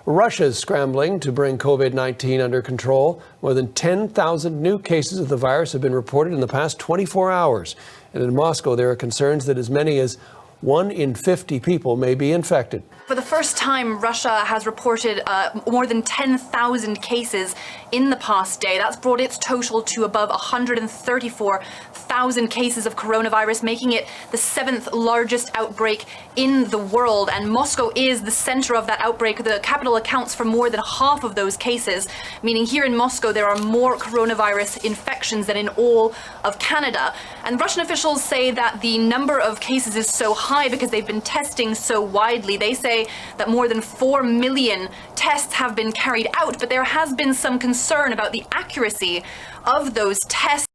Russia's scrambling to bring COVID-19 under control. More than 10,000 new cases of the virus have been reported in the past 24 hours. And in Moscow, there are concerns that as many as 1 in 50 people may be infected. For the first time, Russia has reported more than 10,000 cases in the past day. That's brought its total to above 134,000 cases of coronavirus, making it the 7th largest outbreak in the world. And Moscow is the center of that outbreak. The capital accounts for more than half of those cases, meaning here in Moscow there are more coronavirus infections than in all of Canada. And Russian officials say that the number of cases is so high because they've been testing so widely. They say that more than 4 million tests have been carried out, but there has been some concern about the accuracy of those tests.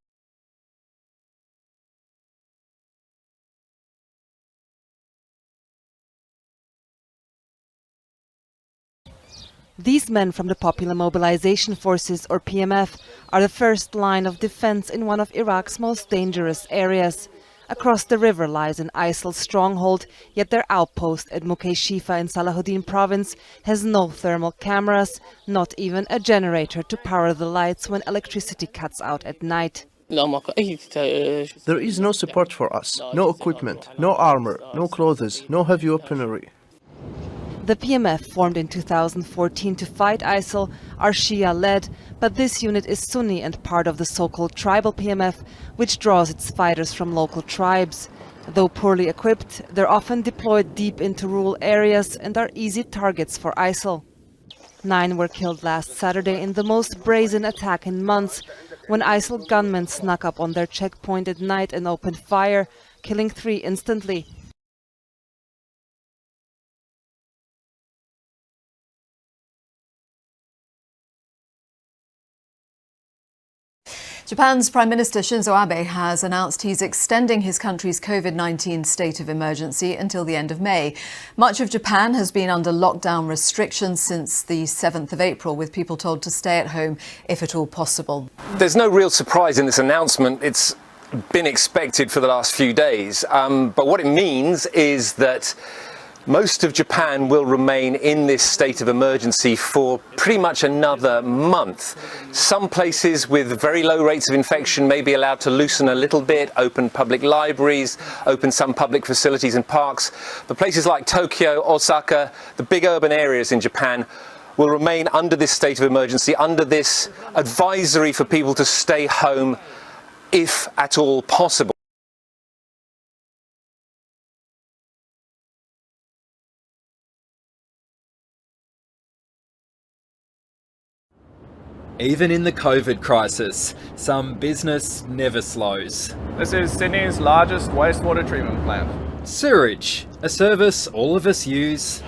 These men from the Popular Mobilization Forces, or PMF, are the first line of defense in one of Iraq's most dangerous areas. Across the river lies an ISIL stronghold, yet their outpost at Mukayshifa in Salahuddin province has no thermal cameras, not even a generator to power the lights when electricity cuts out at night. There is no support for us, no equipment, no armor, no clothes, no heavy weaponry. The PMF, formed in 2014 to fight ISIL, are Shia-led, but this unit is Sunni and part of the so-called tribal PMF, which draws its fighters from local tribes. Though poorly equipped, they're often deployed deep into rural areas and are easy targets for ISIL. 9 were killed last Saturday in the most brazen attack in months, when ISIL gunmen snuck up on their checkpoint at night and opened fire, killing 3 instantly. Japan's Prime Minister Shinzo Abe has announced he's extending his country's COVID-19 state of emergency until the end of May. Much of Japan has been under lockdown restrictions since the 7th of April, with people told to stay at home if at all possible. There's no real surprise in this announcement. It's been expected for the last few days. But what it means is that most of Japan will remain in this state of emergency for pretty much another month. Some places with very low rates of infection may be allowed to loosen a little bit, open public libraries, open some public facilities and parks. But places like Tokyo, Osaka, the big urban areas in Japan will remain under this state of emergency, under this advisory for people to stay home if at all possible. Even in the COVID crisis, some business never slows. This is Sydney's largest wastewater treatment plant. Sewage, a service all of us use.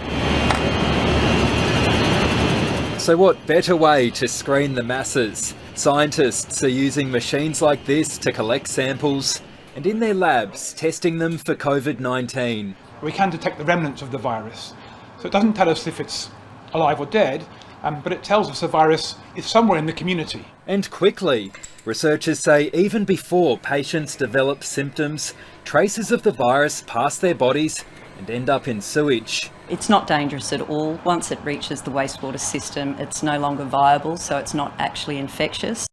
So what better way to screen the masses? Scientists are using machines like this to collect samples and in their labs testing them for COVID-19. We can detect the remnants of the virus. So it doesn't tell us if it's alive or dead, but it tells us the virus is somewhere in the community. And quickly. Researchers say even before patients develop symptoms, traces of the virus pass their bodies and end up in sewage. It's not dangerous at all. Once it reaches the wastewater system, it's no longer viable, so it's not actually infectious.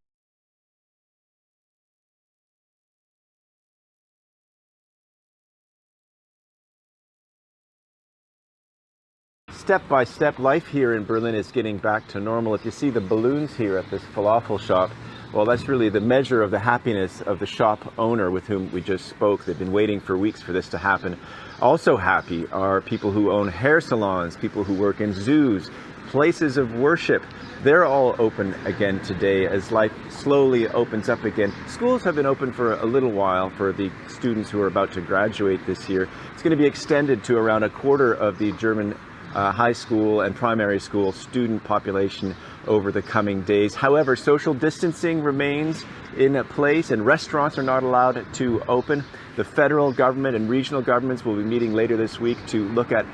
Step-by-step, life here in Berlin is getting back to normal. If you see the balloons here at this falafel shop, well, that's really the measure of the happiness of the shop owner with whom we just spoke. They've been waiting for weeks for this to happen. Also happy are people who own hair salons, people who work in zoos, places of worship. They're all open again today as life slowly opens up again. Schools have been open for a little while for the students who are about to graduate this year. It's going to be extended to around a quarter of the German high school and primary school student population over the coming days. However, social distancing remains in place and restaurants are not allowed to open. The federal government and regional governments will be meeting later this week to look at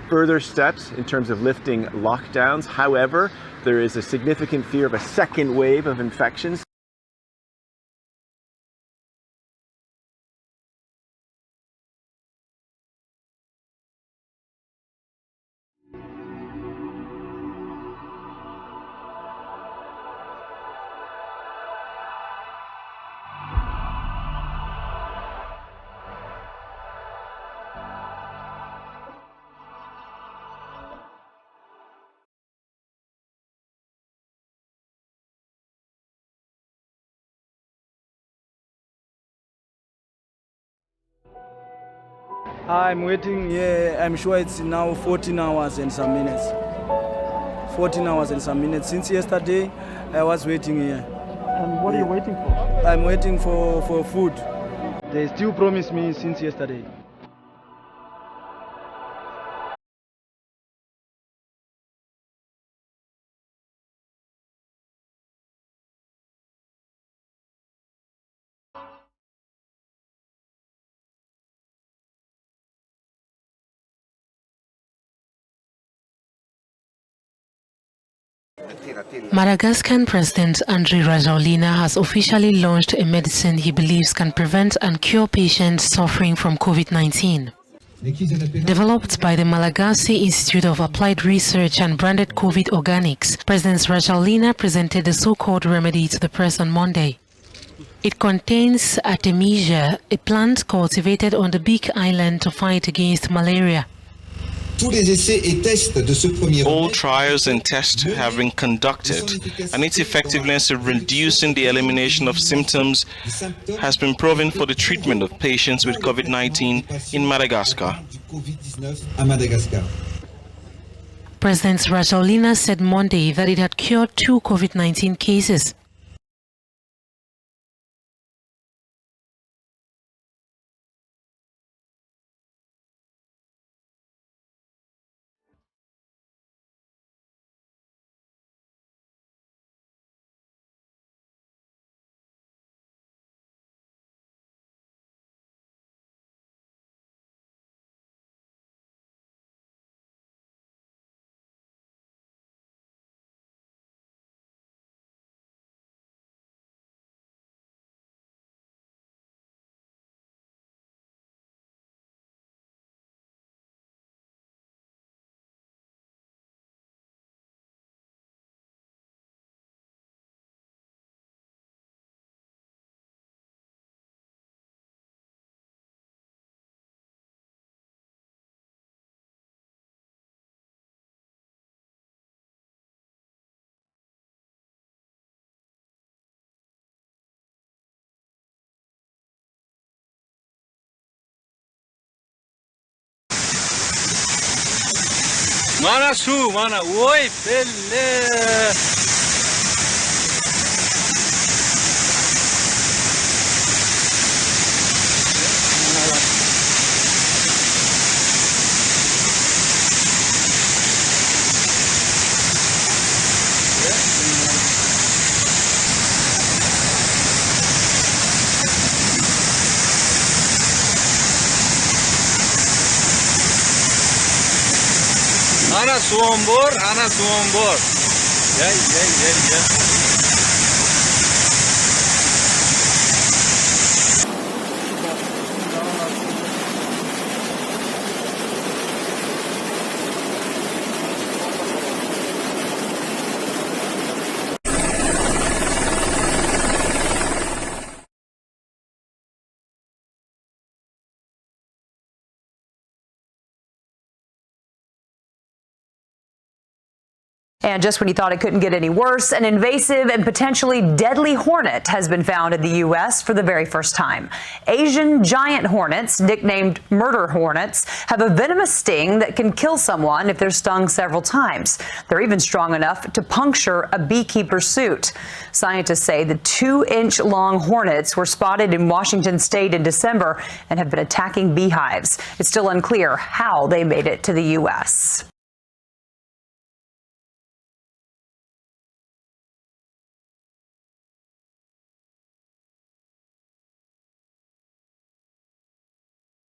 further steps in terms of lifting lockdowns. However, there is a significant fear of a second wave of infections. I'm waiting here. I'm sure it's now 14 hours and some minutes. 14 hours and some minutes. Since yesterday, I was waiting here. And what are you waiting for? I'm waiting for food. They still promised me since yesterday. Madagascan President Andry Rajoelina has officially launched a medicine he believes can prevent and cure patients suffering from COVID-19. Developed by the Malagasy Institute of Applied Research and branded COVID Organics, President Rajoelina presented the so-called remedy to the press on Monday. It contains artemisia, a plant cultivated on the Big Island to fight against malaria. All trials and tests have been conducted, and its effectiveness in reducing the elimination of symptoms has been proven for the treatment of patients with COVID-19 in Madagascar. President Rajoelina said Monday that it had cured 2 COVID-19 cases. Mana su, mana, oi, pele. Ana suombor, ana suombor. Yeah. And just when you thought it couldn't get any worse, an invasive and potentially deadly hornet has been found in the U.S. for the very first time. Asian giant hornets, nicknamed murder hornets, have a venomous sting that can kill someone if they're stung several times. They're even strong enough to puncture a beekeeper's suit. Scientists say the 2-inch-long hornets were spotted in Washington state in December and have been attacking beehives. It's still unclear how they made it to the U.S.